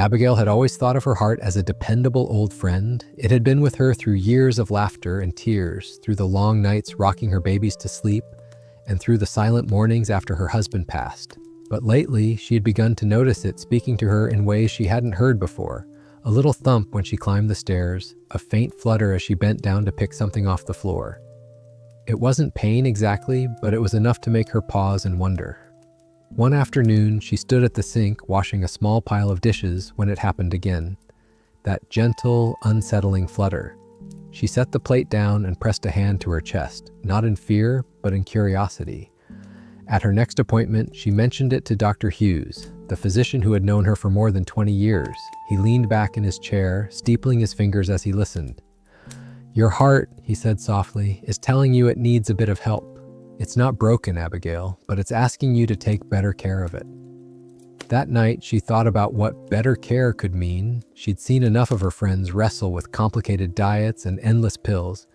Abigail had always thought of her heart as a dependable old friend. It had been with her through years of laughter and tears, through the long nights rocking her babies to sleep, and through the silent mornings after her husband passed. But lately, she had begun to notice it speaking to her in ways she hadn't heard before. A little thump when she climbed the stairs, a faint flutter as she bent down to pick something off the floor. It wasn't pain exactly, but it was enough to make her pause and wonder. One afternoon, she stood at the sink washing a small pile of dishes when it happened again. That gentle, unsettling flutter. She set the plate down and pressed a hand to her chest, not in fear, but in curiosity. At her next appointment, she mentioned it to Dr. Hughes, the physician who had known her for more than 20 years. He leaned back in his chair, steepling his fingers as he listened. "Your heart," he said softly, "is telling you it needs a bit of help. It's not broken, Abigail, but it's asking you to take better care of it." That night, she thought about what better care could mean. She'd seen enough of her friends wrestle with complicated diets and endless pills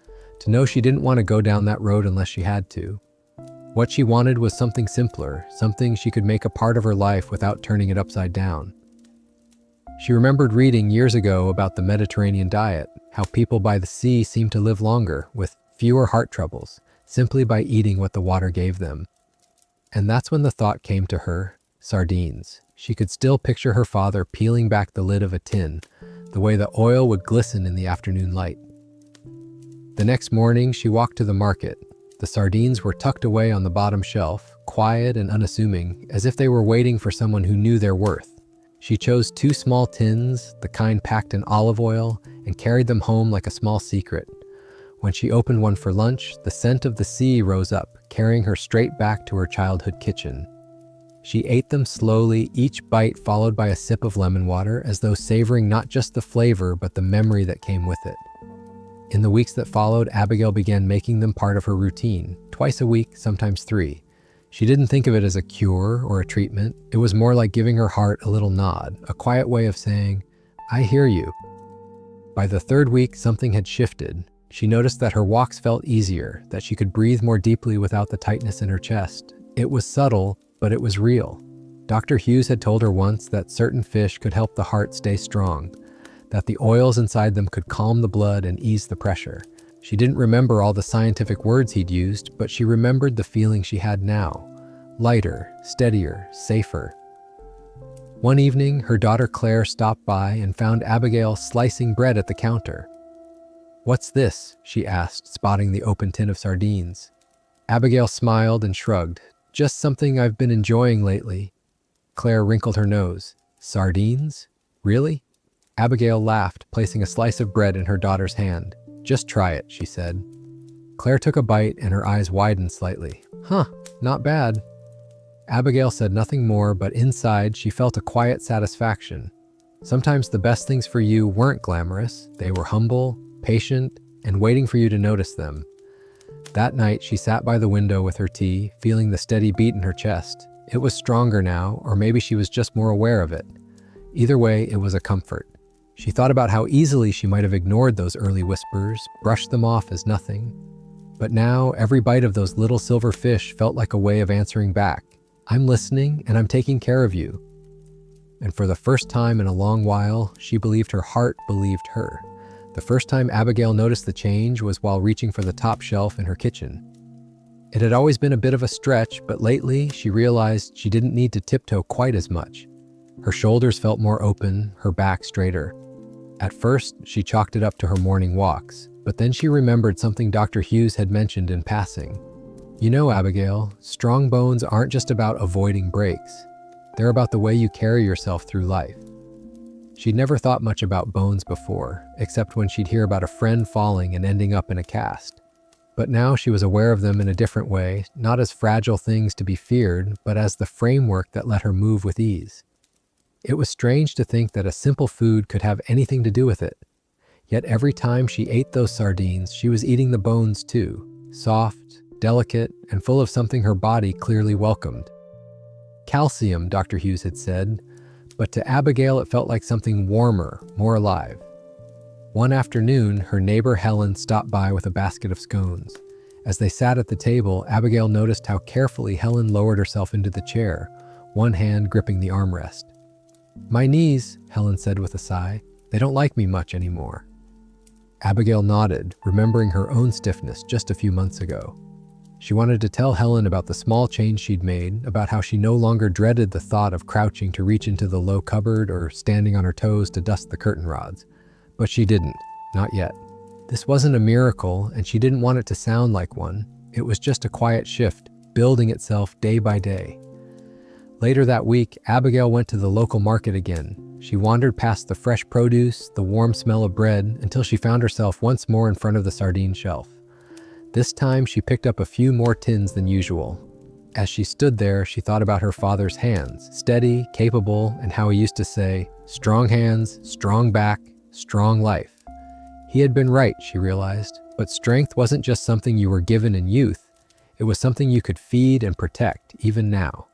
to know she didn't want to go down that road unless she had to. What she wanted was something simpler, something she could make a part of her life without turning it upside down. She remembered reading years ago about the Mediterranean diet, how people by the sea seemed to live longer, with fewer heart troubles, simply by eating what the water gave them. And that's when the thought came to her: sardines. She could still picture her father peeling back the lid of a tin, the way the oil would glisten in the afternoon light. The next morning, she walked to the market. The sardines were tucked away on the bottom shelf, quiet and unassuming, as if they were waiting for someone who knew their worth. She chose 2 small tins, the kind packed in olive oil, and carried them home like a small secret. When she opened one for lunch, the scent of the sea rose up, carrying her straight back to her childhood kitchen. She ate them slowly, each bite followed by a sip of lemon water, as though savoring not just the flavor, but the memory that came with it. In the weeks that followed, Abigail began making them part of her routine, twice a week, sometimes 3. She didn't think of it as a cure or a treatment. It was more like giving her heart a little nod, a quiet way of saying, "I hear you." By the 3rd week, something had shifted. She noticed that her walks felt easier, that she could breathe more deeply without the tightness in her chest. It was subtle, but it was real. Dr. Hughes had told her once that certain fish could help the heart stay strong, that the oils inside them could calm the blood and ease the pressure. She didn't remember all the scientific words he'd used, but she remembered the feeling she had now. Lighter, steadier, safer. One evening, her daughter Claire stopped by and found Abigail slicing bread at the counter. "What's this?" she asked, spotting the open tin of sardines. Abigail smiled and shrugged. "Just something I've been enjoying lately." Claire wrinkled her nose. "Sardines? Really?" Abigail laughed, placing a slice of bread in her daughter's hand. "Just try it," she said. Claire took a bite and her eyes widened slightly. "Huh, not bad." Abigail said nothing more, but inside she felt a quiet satisfaction. Sometimes the best things for you weren't glamorous. They were humble, patient, and waiting for you to notice them. That night, she sat by the window with her tea, feeling the steady beat in her chest. It was stronger now, or maybe she was just more aware of it. Either way, it was a comfort. She thought about how easily she might have ignored those early whispers, brushed them off as nothing. But now, every bite of those little silver fish felt like a way of answering back. "I'm listening, and I'm taking care of you." And for the first time in a long while, she believed her heart believed her. The first time Abigail noticed the change was while reaching for the top shelf in her kitchen. It had always been a bit of a stretch, but lately she realized she didn't need to tiptoe quite as much. Her shoulders felt more open, her back straighter. At first, she chalked it up to her morning walks, but then she remembered something Dr. Hughes had mentioned in passing. "You know, Abigail, strong bones aren't just about avoiding breaks. They're about the way you carry yourself through life." She'd never thought much about bones before, except when she'd hear about a friend falling and ending up in a cast. But now she was aware of them in a different way, not as fragile things to be feared, but as the framework that let her move with ease. It was strange to think that a simple food could have anything to do with it. Yet every time she ate those sardines, she was eating the bones too, soft, delicate, and full of something her body clearly welcomed. Calcium, Dr. Hughes had said, but to Abigail it felt like something warmer, more alive. One afternoon, her neighbor Helen stopped by with a basket of scones. As they sat at the table, Abigail noticed how carefully Helen lowered herself into the chair, one hand gripping the armrest. "My knees," Helen said with a sigh. "They don't like me much anymore." Abigail nodded, remembering her own stiffness just a few months ago. She wanted to tell Helen about the small change she'd made, about how she no longer dreaded the thought of crouching to reach into the low cupboard or standing on her toes to dust the curtain rods. But she didn't, not yet. This wasn't a miracle, and she didn't want it to sound like one. It was just a quiet shift, building itself day by day. Later that week, Abigail went to the local market again. She wandered past the fresh produce, the warm smell of bread, until she found herself once more in front of the sardine shelf. This time, she picked up a few more tins than usual. As she stood there, she thought about her father's hands, steady, capable, and how he used to say, "Strong hands, strong back, strong life." He had been right, she realized, but strength wasn't just something you were given in youth. It was something you could feed and protect, even now.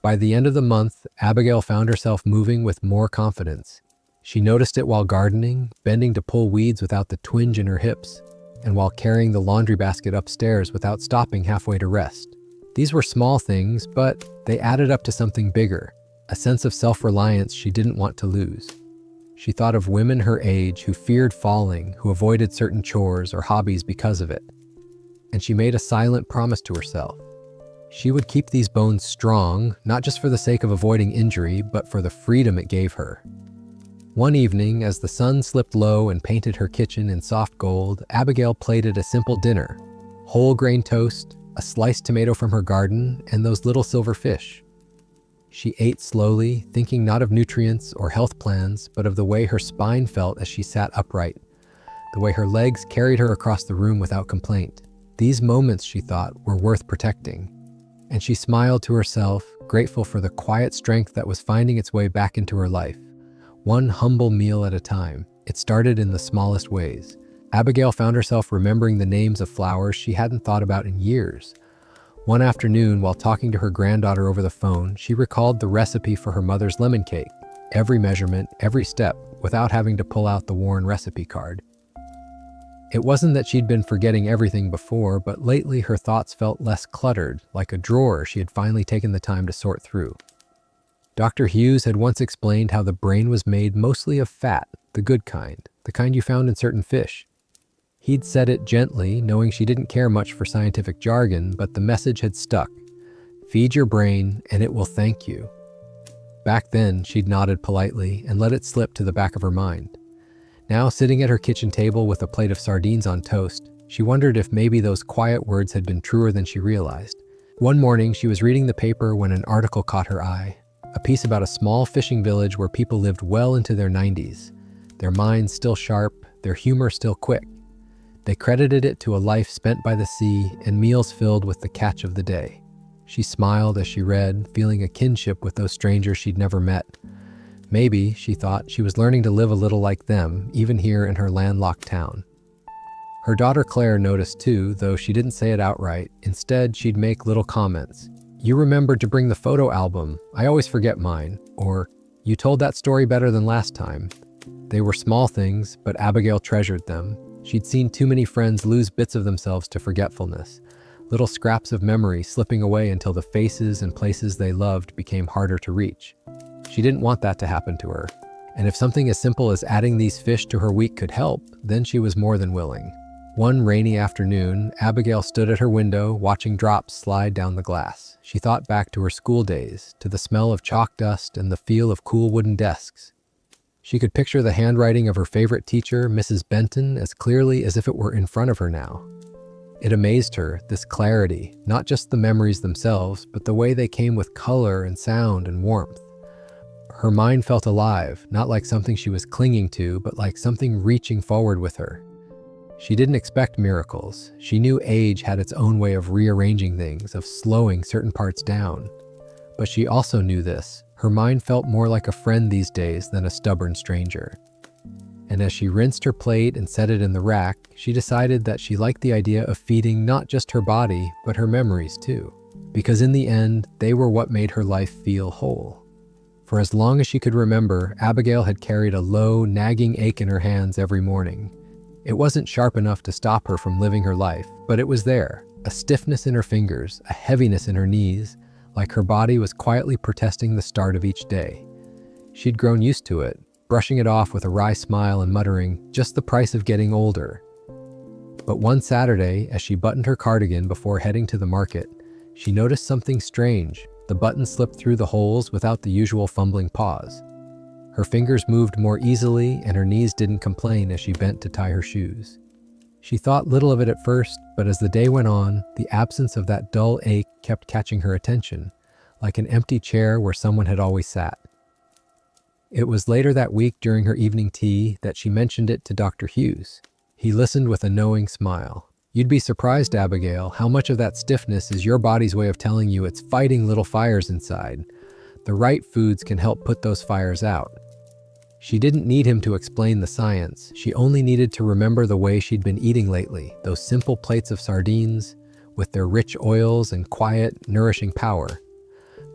By the end of the month, Abigail found herself moving with more confidence. She noticed it while gardening, bending to pull weeds without the twinge in her hips, and while carrying the laundry basket upstairs without stopping halfway to rest. These were small things, but they added up to something bigger, a sense of self-reliance she didn't want to lose. She thought of women her age who feared falling, who avoided certain chores or hobbies because of it. And she made a silent promise to herself. She would keep these bones strong, not just for the sake of avoiding injury, but for the freedom it gave her. One evening, as the sun slipped low and painted her kitchen in soft gold, Abigail plated a simple dinner: whole grain toast, a sliced tomato from her garden, and those little silver fish. She ate slowly, thinking not of nutrients or health plans, but of the way her spine felt as she sat upright, the way her legs carried her across the room without complaint. These moments, she thought, were worth protecting. And she smiled to herself, grateful for the quiet strength that was finding its way back into her life. One humble meal at a time. It started in the smallest ways. Abigail found herself remembering the names of flowers she hadn't thought about in years. One afternoon, while talking to her granddaughter over the phone, she recalled the recipe for her mother's lemon cake, every measurement, every step, without having to pull out the worn recipe card. It wasn't that she'd been forgetting everything before, but lately her thoughts felt less cluttered, like a drawer she had finally taken the time to sort through. Dr. Hughes had once explained how the brain was made mostly of fat, the good kind, the kind you found in certain fish. He'd said it gently, knowing she didn't care much for scientific jargon, but the message had stuck. Feed your brain, and it will thank you. Back then, she'd nodded politely and let it slip to the back of her mind. Now, sitting at her kitchen table with a plate of sardines on toast, she wondered if maybe those quiet words had been truer than she realized. One morning, she was reading the paper when an article caught her eye, a piece about a small fishing village where people lived well into their 90s, their minds still sharp, their humor still quick. They credited it to a life spent by the sea and meals filled with the catch of the day. She smiled as she read, feeling a kinship with those strangers she'd never met. Maybe, she thought, she was learning to live a little like them, even here in her landlocked town. Her daughter Claire noticed too, though she didn't say it outright. Instead, she'd make little comments. "You remembered to bring the photo album. I always forget mine." Or, "You told that story better than last time." They were small things, but Abigail treasured them. She'd seen too many friends lose bits of themselves to forgetfulness, little scraps of memory slipping away until the faces and places they loved became harder to reach. She didn't want that to happen to her, and if something as simple as adding these fish to her week could help, then she was more than willing. One rainy afternoon, Abigail stood at her window, watching drops slide down the glass. She thought back to her school days, to the smell of chalk dust and the feel of cool wooden desks. She could picture the handwriting of her favorite teacher, Mrs. Benton, as clearly as if it were in front of her now. It amazed her, this clarity, not just the memories themselves, but the way they came with color and sound and warmth. Her mind felt alive, not like something she was clinging to, but like something reaching forward with her. She didn't expect miracles. She knew age had its own way of rearranging things, of slowing certain parts down. But she also knew this. Her mind felt more like a friend these days than a stubborn stranger. And as she rinsed her plate and set it in the rack, she decided that she liked the idea of feeding not just her body, but her memories too. Because in the end, they were what made her life feel whole. For as long as she could remember, Abigail had carried a low, nagging ache in her hands every morning. It wasn't sharp enough to stop her from living her life, but it was there, a stiffness in her fingers, a heaviness in her knees, like her body was quietly protesting the start of each day. She'd grown used to it, brushing it off with a wry smile and muttering, "Just the price of getting older." But one Saturday, as she buttoned her cardigan before heading to the market, she noticed something strange. The button slipped through the holes without the usual fumbling pause. Her fingers moved more easily, and her knees didn't complain as she bent to tie her shoes. She thought little of it at first, but as the day went on, the absence of that dull ache kept catching her attention, like an empty chair where someone had always sat. It was later that week during her evening tea that she mentioned it to Dr. Hughes. He listened with a knowing smile. "You'd be surprised, Abigail, how much of that stiffness is your body's way of telling you it's fighting little fires inside. The right foods can help put those fires out." She didn't need him to explain the science. She only needed to remember the way she'd been eating lately, those simple plates of sardines, with their rich oils and quiet, nourishing power.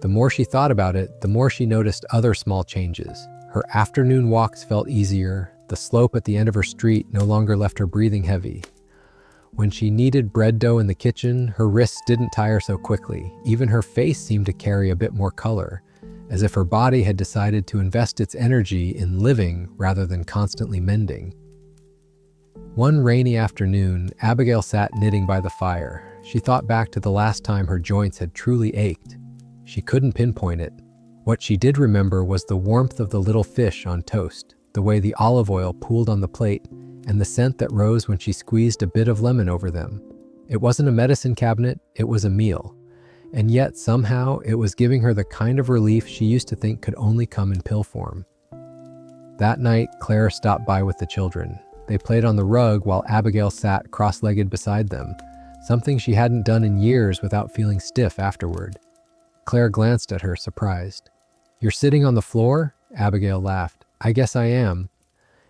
The more she thought about it, the more she noticed other small changes. Her afternoon walks felt easier. The slope at the end of her street no longer left her breathing heavy. When she kneaded bread dough in the kitchen, her wrists didn't tire so quickly. Even her face seemed to carry a bit more color, as if her body had decided to invest its energy in living rather than constantly mending. One rainy afternoon, Abigail sat knitting by the fire. She thought back to the last time her joints had truly ached. She couldn't pinpoint it. What she did remember was the warmth of the little fish on toast, the way the olive oil pooled on the plate, and the scent that rose when she squeezed a bit of lemon over them. It wasn't a medicine cabinet, it was a meal. And yet, somehow, it was giving her the kind of relief she used to think could only come in pill form. That night, Claire stopped by with the children. They played on the rug while Abigail sat cross-legged beside them, something she hadn't done in years without feeling stiff afterward. Claire glanced at her, surprised. "You're sitting on the floor?" Abigail laughed. "I guess I am."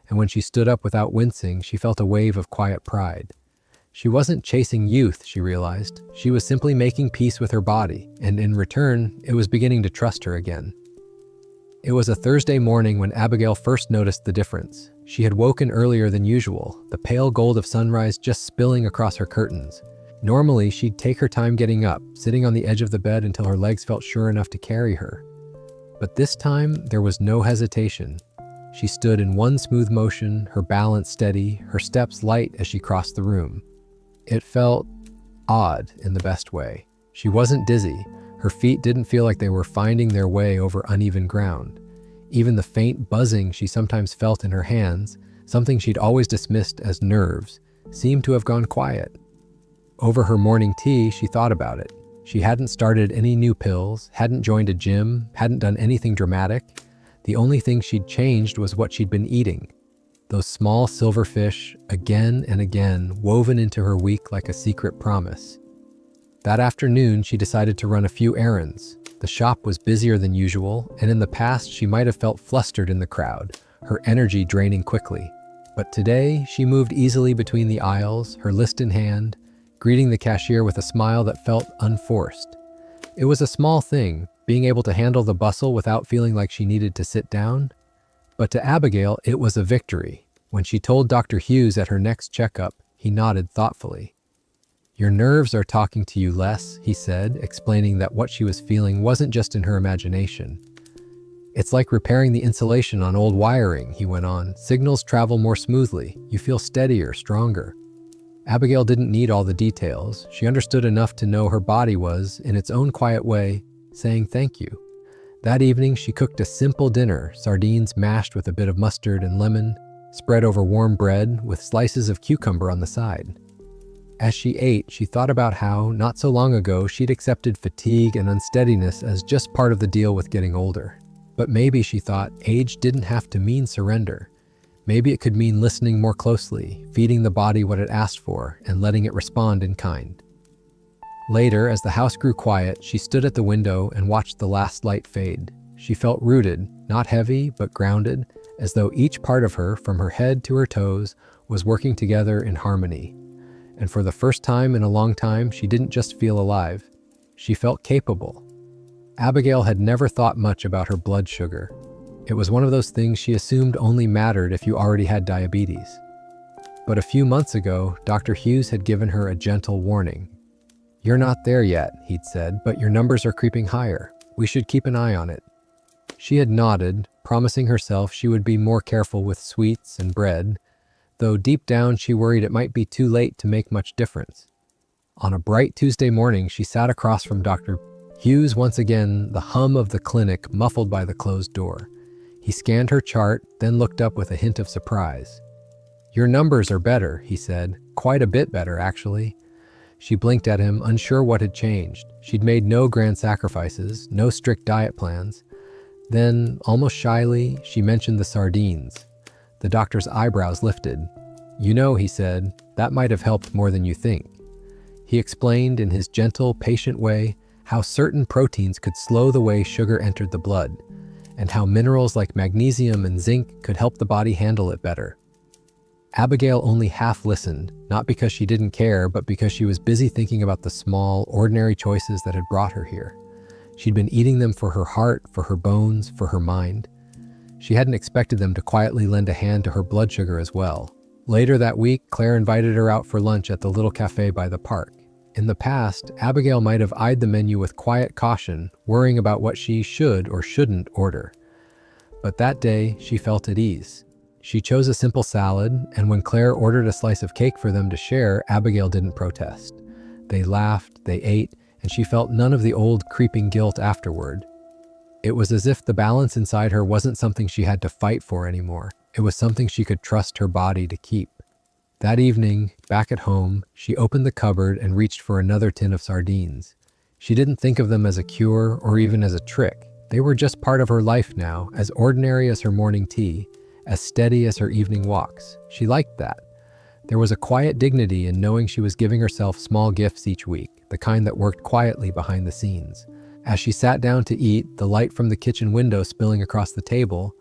And when she stood up without wincing, she felt a wave of quiet pride. She wasn't chasing youth, she realized. She was simply making peace with her body, and in return, it was beginning to trust her again. It was a Thursday morning when Abigail first noticed the difference. She had woken earlier than usual, the pale gold of sunrise just spilling across her curtains. Normally, she'd take her time getting up, sitting on the edge of the bed until her legs felt sure enough to carry her. But this time, there was no hesitation. She stood in one smooth motion, her balance steady, her steps light as she crossed the room. It felt odd in the best way. She wasn't dizzy. Her feet didn't feel like they were finding their way over uneven ground. Even the faint buzzing she sometimes felt in her hands, something she'd always dismissed as nerves, seemed to have gone quiet. Over her morning tea, she thought about it. She hadn't started any new pills, hadn't joined a gym, hadn't done anything dramatic. The only thing she'd changed was what she'd been eating. Those small silverfish, again and again, woven into her week like a secret promise. That afternoon, she decided to run a few errands. The shop was busier than usual, and in the past, she might have felt flustered in the crowd, her energy draining quickly. But today, she moved easily between the aisles, her list in hand, greeting the cashier with a smile that felt unforced. It was a small thing, being able to handle the bustle without feeling like she needed to sit down. But to Abigail, it was a victory. When she told Dr. Hughes at her next checkup, he nodded thoughtfully. "Your nerves are talking to you less," he said, explaining that what she was feeling wasn't just in her imagination. "It's like repairing the insulation on old wiring," he went on. "Signals travel more smoothly. You feel steadier, stronger." Abigail didn't need all the details. She understood enough to know her body was, in its own quiet way, saying thank you. That evening, she cooked a simple dinner, sardines mashed with a bit of mustard and lemon, spread over warm bread with slices of cucumber on the side. As she ate, she thought about how, not so long ago, she'd accepted fatigue and unsteadiness as just part of the deal with getting older. But maybe, she thought, age didn't have to mean surrender. Maybe it could mean listening more closely, feeding the body what it asked for, and letting it respond in kind. Later, as the house grew quiet, she stood at the window and watched the last light fade. She felt rooted, not heavy, but grounded, as though each part of her, from her head to her toes, was working together in harmony. And for the first time in a long time, she didn't just feel alive. She felt capable. Abigail had never thought much about her blood sugar. It was one of those things she assumed only mattered if you already had diabetes. But a few months ago, Dr. Hughes had given her a gentle warning. "You're not there yet," he'd said, "but your numbers are creeping higher. We should keep an eye on it." She had nodded, promising herself she would be more careful with sweets and bread, though deep down she worried it might be too late to make much difference. On a bright Tuesday morning, she sat across from Dr. Hughes once again, the hum of the clinic muffled by the closed door. He scanned her chart, then looked up with a hint of surprise. "Your numbers are better," he said. "Quite a bit better, actually." She blinked at him, unsure what had changed. She'd made no grand sacrifices, no strict diet plans. Then, almost shyly, she mentioned the sardines. The doctor's eyebrows lifted. "You know," he said, "that might have helped more than you think." He explained in his gentle, patient way how certain proteins could slow the way sugar entered the blood, and how minerals like magnesium and zinc could help the body handle it better. Abigail only half listened, not because she didn't care, but because she was busy thinking about the small, ordinary choices that had brought her here. She'd been eating them for her heart, for her bones, for her mind. She hadn't expected them to quietly lend a hand to her blood sugar as well. Later that week, Claire invited her out for lunch at the little cafe by the park. In the past, Abigail might have eyed the menu with quiet caution, worrying about what she should or shouldn't order. But that day, she felt at ease. She chose a simple salad, and when Claire ordered a slice of cake for them to share, Abigail didn't protest. They laughed, they ate, and she felt none of the old creeping guilt afterward. It was as if the balance inside her wasn't something she had to fight for anymore. It was something she could trust her body to keep. That evening, back at home, she opened the cupboard and reached for another tin of sardines. She didn't think of them as a cure or even as a trick. They were just part of her life now, as ordinary as her morning tea, as steady as her evening walks. She liked that. There was a quiet dignity in knowing she was giving herself small gifts each week, the kind that worked quietly behind the scenes. As she sat down to eat, the light from the kitchen window spilling across the table,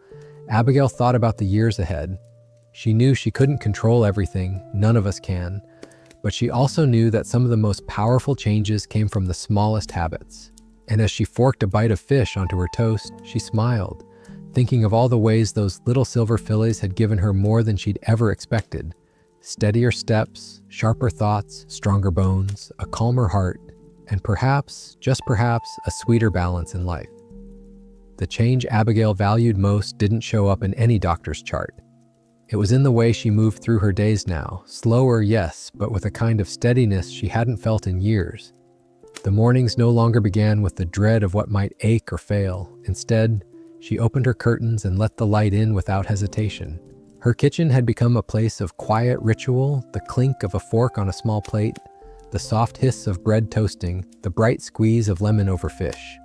Abigail thought about the years ahead. She knew she couldn't control everything, none of us can, but she also knew that some of the most powerful changes came from the smallest habits. And as she forked a bite of fish onto her toast, she smiled, thinking of all the ways those little silver fillets had given her more than she'd ever expected. Steadier steps, sharper thoughts, stronger bones, a calmer heart, and perhaps, just perhaps, a sweeter balance in life. The change Abigail valued most didn't show up in any doctor's chart. It was in the way she moved through her days now, slower, yes, but with a kind of steadiness she hadn't felt in years. The mornings no longer began with the dread of what might ache or fail. Instead, she opened her curtains and let the light in without hesitation. Her kitchen had become a place of quiet ritual, the clink of a fork on a small plate, the soft hiss of bread toasting, the bright squeeze of lemon over fish.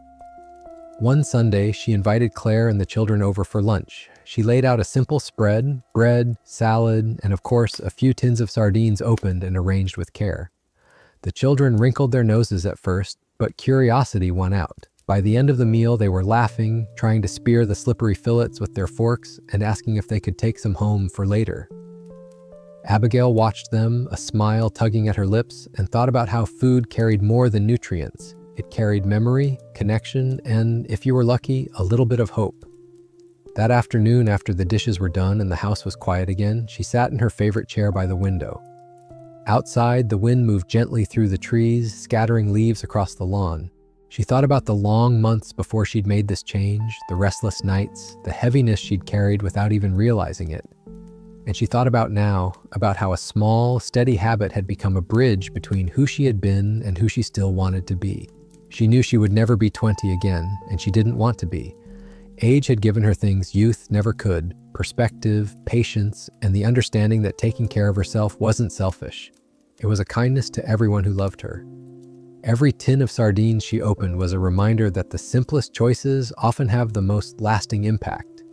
One Sunday, she invited Claire and the children over for lunch. She laid out a simple spread, bread, salad, and of course, a few tins of sardines opened and arranged with care. The children wrinkled their noses at first, but curiosity won out. By the end of the meal, they were laughing, trying to spear the slippery fillets with their forks, and asking if they could take some home for later. Abigail watched them, a smile tugging at her lips, and thought about how food carried more than nutrients. It carried memory, connection, and, if you were lucky, a little bit of hope. That afternoon, after the dishes were done and the house was quiet again, she sat in her favorite chair by the window. Outside, the wind moved gently through the trees, scattering leaves across the lawn. She thought about the long months before she'd made this change, the restless nights, the heaviness she'd carried without even realizing it. And she thought about now, about how a small, steady habit had become a bridge between who she had been and who she still wanted to be. She knew she would never be 20 again, and she didn't want to be. Age had given her things youth never could: perspective, patience, and the understanding that taking care of herself wasn't selfish. It was a kindness to everyone who loved her. Every tin of sardines she opened was a reminder that the simplest choices often have the most lasting impact.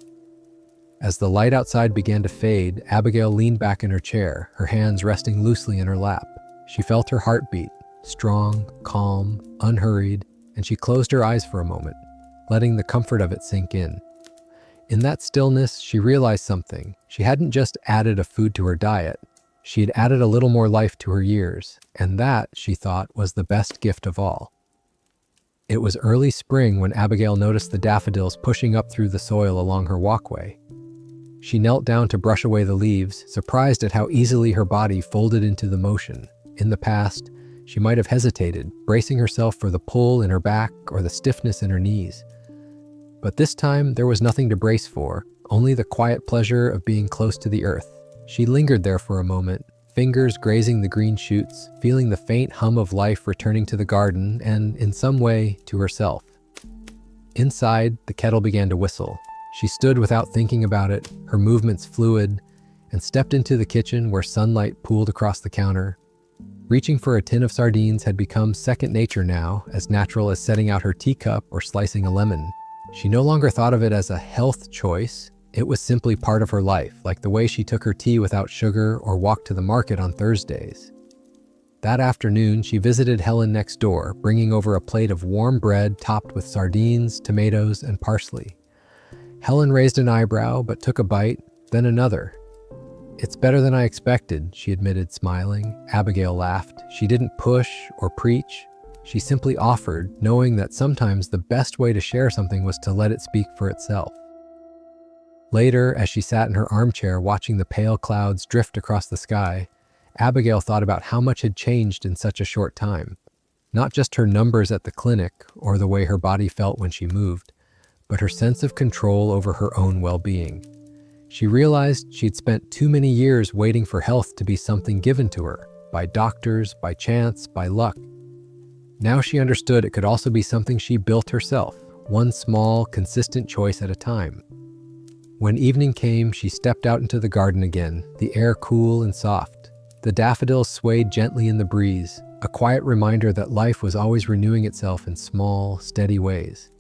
As the light outside began to fade, Abigail leaned back in her chair, her hands resting loosely in her lap. She felt her heart beat, strong, calm, unhurried, and she closed her eyes for a moment, letting the comfort of it sink in. In that stillness, she realized something. She hadn't just added a food to her diet. She had added a little more life to her years, and that, she thought, was the best gift of all. It was early spring when Abigail noticed the daffodils pushing up through the soil along her walkway. She knelt down to brush away the leaves, surprised at how easily her body folded into the motion. In the past, she might have hesitated, bracing herself for the pull in her back or the stiffness in her knees. But this time, there was nothing to brace for, only the quiet pleasure of being close to the earth. She lingered there for a moment, fingers grazing the green shoots, feeling the faint hum of life returning to the garden and, in some way, to herself. Inside, the kettle began to whistle. She stood without thinking about it, her movements fluid, and stepped into the kitchen where sunlight pooled across the counter. Reaching for a tin of sardines had become second nature now, as natural as setting out her teacup or slicing a lemon. She no longer thought of it as a health choice. It was simply part of her life, like the way she took her tea without sugar or walked to the market on Thursdays. That afternoon, she visited Helen next door, bringing over a plate of warm bread topped with sardines, tomatoes, and parsley. Helen raised an eyebrow, but took a bite, then another. "It's better than I expected," she admitted, smiling. Abigail laughed. She didn't push or preach. She simply offered, knowing that sometimes the best way to share something was to let it speak for itself. Later, as she sat in her armchair watching the pale clouds drift across the sky, Abigail thought about how much had changed in such a short time. Not just her numbers at the clinic or the way her body felt when she moved, but her sense of control over her own well-being. She realized she'd spent too many years waiting for health to be something given to her, by doctors, by chance, by luck. Now she understood it could also be something she built herself, one small, consistent choice at a time. When evening came, she stepped out into the garden again, the air cool and soft. The daffodils swayed gently in the breeze, a quiet reminder that life was always renewing itself in small, steady ways.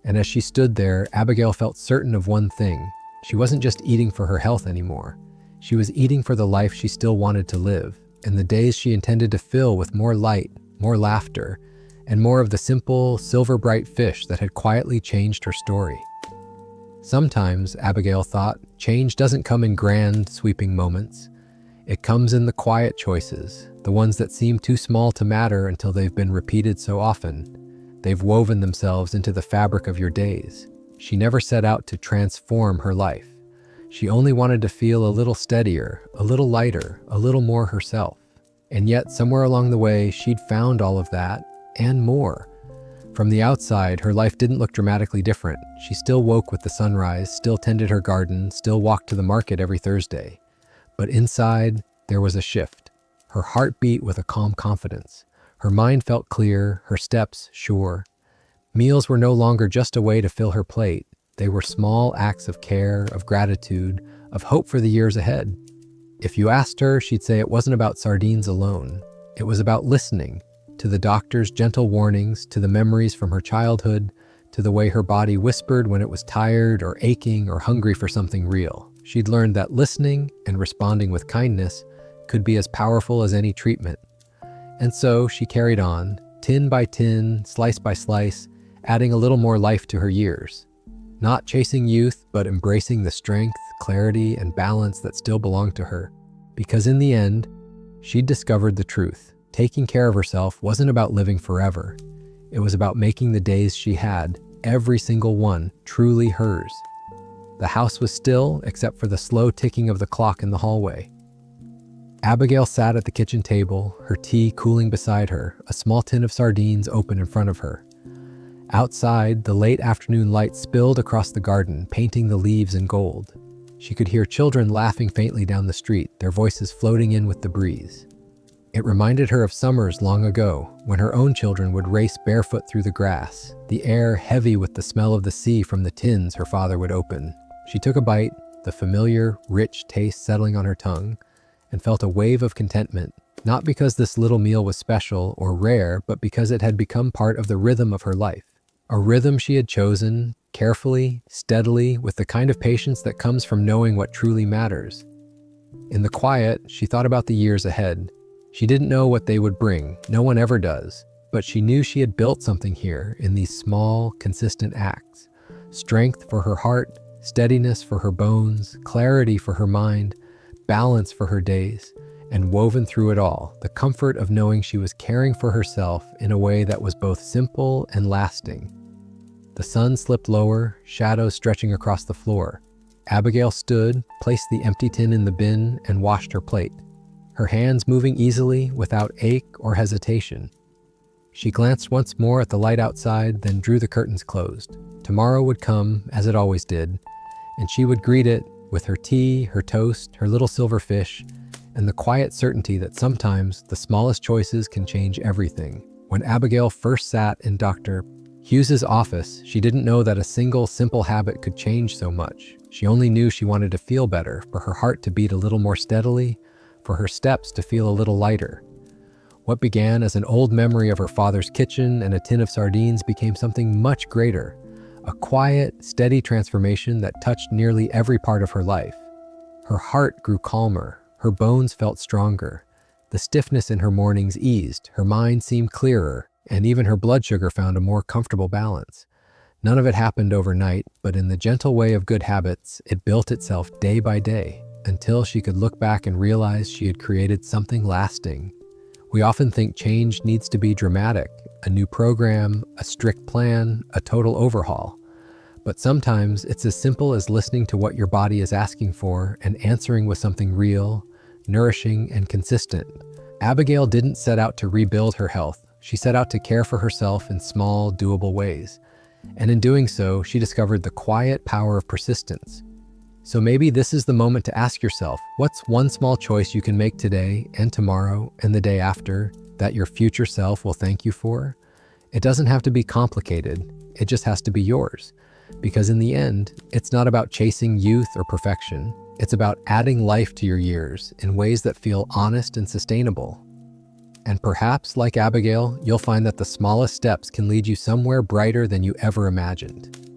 And as she stood there, Abigail felt certain of one thing. She wasn't just eating for her health anymore. She was eating for the life she still wanted to live, and the days she intended to fill with more light, more laughter, and more of the simple, silver-bright fish that had quietly changed her story. Sometimes, Abigail thought, change doesn't come in grand, sweeping moments. It comes in the quiet choices, the ones that seem too small to matter until they've been repeated so often. They've woven themselves into the fabric of your days. She never set out to transform her life. She only wanted to feel a little steadier, a little lighter, a little more herself. And yet, somewhere along the way, she'd found all of that, and more. From the outside, her life didn't look dramatically different. She still woke with the sunrise, still tended her garden, still walked to the market every Thursday. But inside, there was a shift. Her heart beat with a calm confidence. Her mind felt clear, her steps sure. Meals were no longer just a way to fill her plate. They were small acts of care, of gratitude, of hope for the years ahead. If you asked her, she'd say it wasn't about sardines alone. It was about listening to the doctor's gentle warnings, to the memories from her childhood, to the way her body whispered when it was tired or aching or hungry for something real. She'd learned that listening and responding with kindness could be as powerful as any treatment. And so she carried on, tin by tin, slice by slice, adding a little more life to her years. Not chasing youth, but embracing the strength, clarity, and balance that still belonged to her. Because in the end, she'd discovered the truth. Taking care of herself wasn't about living forever. It was about making the days she had, every single one, truly hers. The house was still, except for the slow ticking of the clock in the hallway. Abigail sat at the kitchen table, her tea cooling beside her, a small tin of sardines open in front of her. Outside, the late afternoon light spilled across the garden, painting the leaves in gold. She could hear children laughing faintly down the street, their voices floating in with the breeze. It reminded her of summers long ago, when her own children would race barefoot through the grass, the air heavy with the smell of the sea from the tins her father would open. She took a bite, the familiar, rich taste settling on her tongue, and felt a wave of contentment, not because this little meal was special or rare, but because it had become part of the rhythm of her life. A rhythm she had chosen, carefully, steadily, with the kind of patience that comes from knowing what truly matters. In the quiet, she thought about the years ahead. She didn't know what they would bring, no one ever does, but she knew she had built something here in these small, consistent acts. Strength for her heart, steadiness for her bones, clarity for her mind, balance for her days, and woven through it all, the comfort of knowing she was caring for herself in a way that was both simple and lasting. The sun slipped lower, shadows stretching across the floor. Abigail stood, placed the empty tin in the bin, and washed her plate, her hands moving easily without ache or hesitation. She glanced once more at the light outside, then drew the curtains closed. Tomorrow would come, as it always did, and she would greet it with her tea, her toast, her little silver fish, and the quiet certainty that sometimes the smallest choices can change everything. When Abigail first sat in Dr. Hughes's office, she didn't know that a single simple habit could change so much. She only knew she wanted to feel better, for her heart to beat a little more steadily, for her steps to feel a little lighter. What began as an old memory of her father's kitchen and a tin of sardines became something much greater, a quiet, steady transformation that touched nearly every part of her life. Her heart grew calmer, her bones felt stronger, the stiffness in her mornings eased, her mind seemed clearer, and even her blood sugar found a more comfortable balance. None of it happened overnight, but in the gentle way of good habits, it built itself day by day, until she could look back and realize she had created something lasting. We often think change needs to be dramatic, a new program, a strict plan, a total overhaul. But sometimes it's as simple as listening to what your body is asking for and answering with something real, nourishing, and consistent. Abigail didn't set out to rebuild her health. She set out to care for herself in small, doable ways. And in doing so, she discovered the quiet power of persistence. So maybe this is the moment to ask yourself, what's one small choice you can make today and tomorrow and the day after that your future self will thank you for? It doesn't have to be complicated. It just has to be yours. Because in the end, it's not about chasing youth or perfection. It's about adding life to your years in ways that feel honest and sustainable. And perhaps, like Abigail, you'll find that the smallest steps can lead you somewhere brighter than you ever imagined.